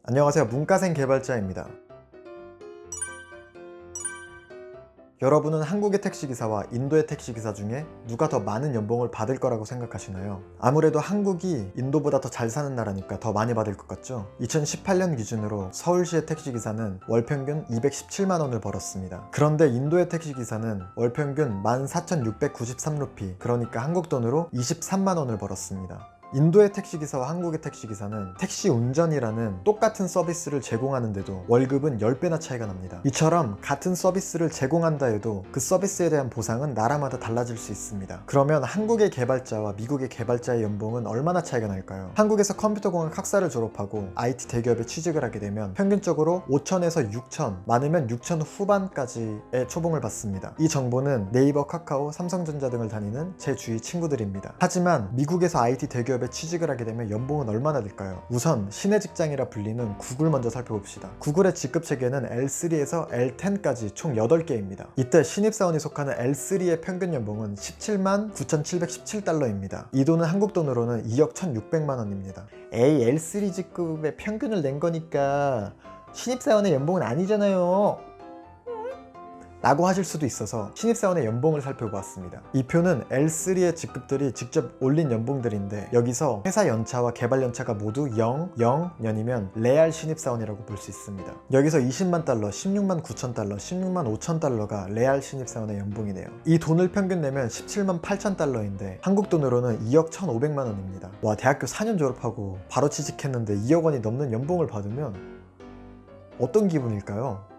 안녕하세요. 문과생 개발자입니다. 여러분은 한국의 택시기사와 인도의 택시기사 중에 누가 더 많은 연봉을 받을 거라고 생각하시나요? 아무래도 한국이 인도보다 더 잘 사는 나라니까 더 많이 받을 것 같죠? 2018년 기준으로 서울시의 택시기사는 월평균 217만원을 벌었습니다. 그런데 인도의 택시기사는 월평균 14,693루피, 그러니까 한국 돈으로 23만원을 벌었습니다. 인도의 택시기사와 한국의 택시기사는 택시 운전이라는 똑같은 서비스를 제공하는데도 월급은 10배나 차이가 납니다. 이처럼 같은 서비스를 제공한다 해도 그 서비스에 대한 보상은 나라마다 달라질 수 있습니다. 그러면 한국의 개발자와 미국의 개발자의 연봉은 얼마나 차이가 날까요? 한국에서 컴퓨터공학 학사를 졸업하고 IT 대기업에 취직을 하게 되면 평균적으로 5천에서 6천, 많으면 6천 후반까지의 초봉을 받습니다. 이 정보는 네이버, 카카오, 삼성전자 등을 다니는 제 주위 친구들입니다. 하지만 미국에서 IT 대기업에 취직을 하게 되면 연봉은 얼마나 될까요? 우선 신의 직장이라 불리는 구글 먼저 살펴봅시다. 구글의 직급 체계는 L3에서 L10까지 총 8개입니다. 이때 신입사원이 속하는 L3의 평균 연봉은 17만 9,717달러입니다. 이 돈은 한국 돈으로는 2억 1,600만원입니다. 에이, L3 직급의 평균을 낸 거니까 신입사원의 연봉은 아니잖아요 라고 하실 수도 있어서 신입사원의 연봉을 살펴보았습니다. 이 표는 L3의 직급들이 직접 올린 연봉들인데, 여기서 회사 연차와 개발 연차가 모두 0, 0년이면 레알 신입사원이라고 볼 수 있습니다. 여기서 20만 달러, 16만 9천 달러, 16만 5천 달러가 레알 신입사원의 연봉이네요. 이 돈을 평균 내면 17만 8천 달러인데 한국 돈으로는 2억 1,500만 원입니다. 와, 대학교 4년 졸업하고 바로 취직했는데 2억 원이 넘는 연봉을 받으면 어떤 기분일까요?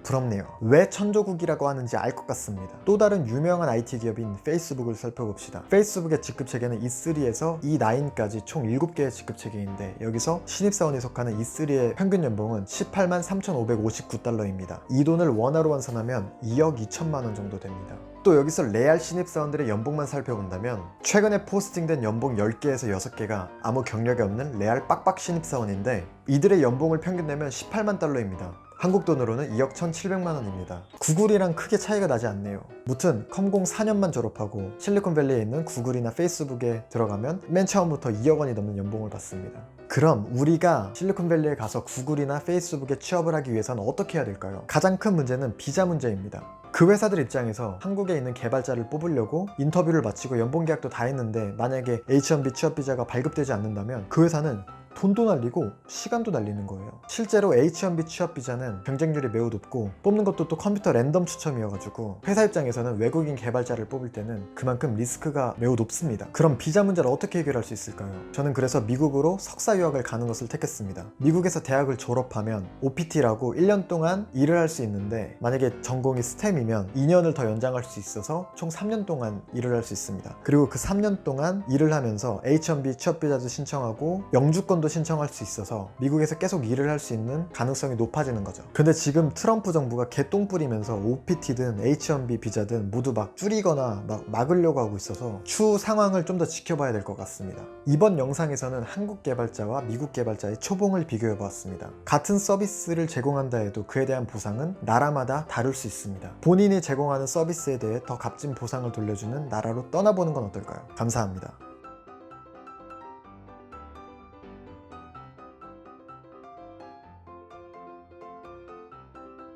부럽네요. 왜 천조국이라고 하는지 알 것 같습니다. 또 다른 유명한 IT 기업인 페이스북을 살펴봅시다. 페이스북의 직급 체계는 E3에서 E9까지 총 7개의 직급 체계인데, 여기서 신입사원이 속하는 E3의 평균 연봉은 18만 3,559달러입니다. 이 돈을 원화로 환산하면 2억 2천만 원 정도 됩니다. 또 여기서 레알 신입사원들의 연봉만 살펴본다면, 최근에 포스팅된 연봉 10개에서 6개가 아무 경력이 없는 레알 빡빡 신입사원인데, 이들의 연봉을 평균 내면 18만 달러입니다. 한국 돈으로는 2억 1,700만 원입니다. 구글이랑 크게 차이가 나지 않네요. 무튼 컴공 4년만 졸업하고 실리콘밸리에 있는 구글이나 페이스북에 들어가면 맨 처음부터 2억 원이 넘는 연봉을 받습니다. 그럼 우리가 실리콘밸리에 가서 구글이나 페이스북에 취업을 하기 위해서는 어떻게 해야 될까요? 가장 큰 문제는 비자 문제입니다. 그 회사들 입장에서 한국에 있는 개발자를 뽑으려고 인터뷰를 마치고 연봉 계약도 다 했는데, 만약에 H1B 취업 비자가 발급되지 않는다면 그 회사는 돈도 날리고 시간도 날리는 거예요. 실제로 H1B 취업 비자는 경쟁률이 매우 높고, 뽑는 것도 또 컴퓨터 랜덤 추첨이어가지고 회사 입장에서는 외국인 개발자를 뽑을 때는 그만큼 리스크가 매우 높습니다. 그럼 비자 문제를 어떻게 해결할 수 있을까요? 저는 그래서 미국으로 석사 유학을 가는 것을 택했습니다. 미국에서 대학을 졸업하면 OPT라고 1년 동안 일을 할 수 있는데, 만약에 전공이 스템이면 2년을 더 연장할 수 있어서 총 3년 동안 일을 할 수 있습니다. 그리고 그 3년 동안 일을 하면서 H1B 취업 비자도 신청하고 영주권도 신청할 수 있어서 미국에서 계속 일을 할 수 있는 가능성이 높아지는 거죠. 근데 지금 트럼프 정부가 개똥 뿌리면서 OPT든 H1B 비자든 모두 막 줄이거나 막 막으려고 하고 있어서 추후 상황을 좀 더 지켜봐야 될 것 같습니다. 이번 영상에서는 한국 개발자와 미국 개발자의 초봉을 비교해 보았습니다. 같은 서비스를 제공한다 해도 그에 대한 보상은 나라마다 다를 수 있습니다. 본인이 제공하는 서비스에 대해 더 값진 보상을 돌려주는 나라로 떠나보는 건 어떨까요? 감사합니다.